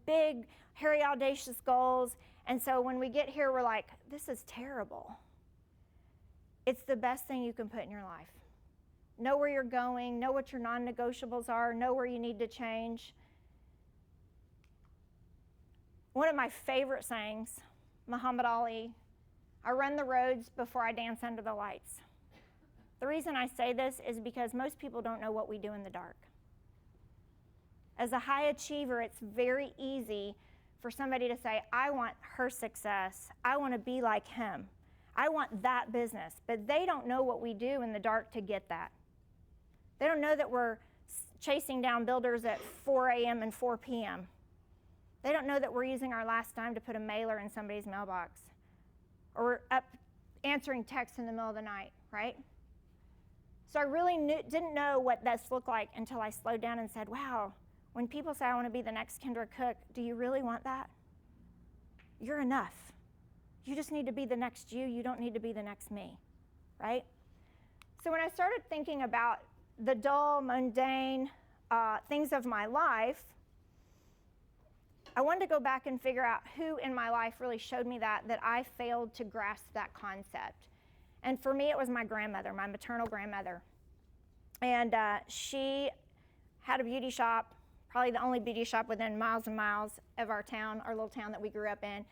big, hairy, audacious goals. And so when we get here, we're like, this is terrible. It's the best thing you can put in your life. Know where you're going, know what your non-negotiables are, know where you need to change. One of my favorite sayings, Muhammad Ali, I run the roads before I dance under the lights. The reason I say this is because most people don't know what we do in the dark. As a high achiever, it's very easy for somebody to say, I want her success. I want to be like him. I want that business. But they don't know what we do in the dark to get that. They don't know that we're chasing down builders at 4 a.m. and 4 p.m. They don't know that we're using our last dime to put a mailer in somebody's mailbox. Or we're up answering texts in the middle of the night, right? So I really didn't know what this looked like until I slowed down and said, wow, when people say I want to be the next Kendra Cook, do you really want that? You're enough. You just need to be the next you. You don't need to be the next me, right? So when I started thinking about the dull, mundane things of my life, I wanted to go back and figure out who in my life really showed me that I failed to grasp that concept. And for me, it was my grandmother, my maternal grandmother. And she had a beauty shop, probably the only beauty shop within miles and miles of our town, our little town that we grew up in.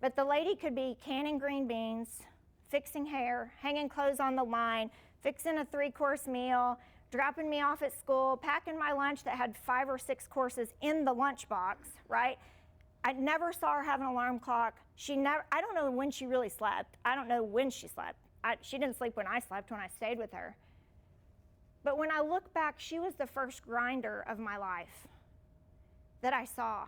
But the lady could be canning green beans, fixing hair, hanging clothes on the line, fixing a 3-course meal, dropping me off at school, packing my lunch that had 5 or 6 courses in the lunchbox, right? I never saw her have an alarm clock. I don't know when she really slept. I don't know when she slept. She didn't sleep when I slept, when I stayed with her. But when I look back, she was the first grinder of my life that I saw.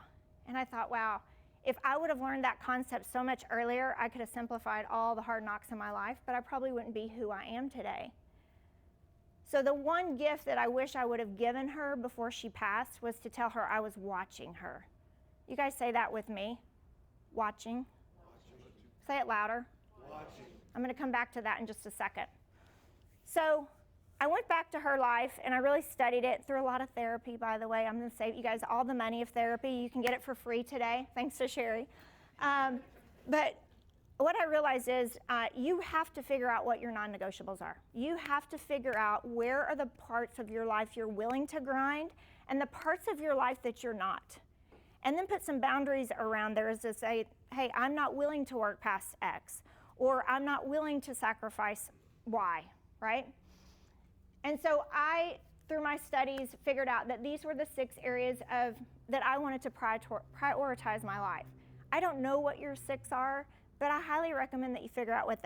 And I thought, wow, if I would have learned that concept so much earlier, I could have simplified all the hard knocks in my life, but I probably wouldn't be who I am today. So the one gift that I wish I would have given her before she passed was to tell her I was watching her. You guys say that with me. Watching. Say it louder. Watching. I'm going to come back to that in just a second. So I went back to her life and I really studied it through a lot of therapy, by the way. I'm going to save you guys all the money of therapy. You can get it for free today, thanks to Sherry. But what I realized is you have to figure out what your non-negotiables are. You have to figure out where are the parts of your life you're willing to grind and the parts of your life that you're not. And then put some boundaries around there as to say, hey, I'm not willing to work past X, or I'm not willing to sacrifice Y, right? And so I, through my studies, figured out that these were the 6 areas that I wanted to prioritize my life. I don't know what your 6 are, but I highly recommend that you figure out what they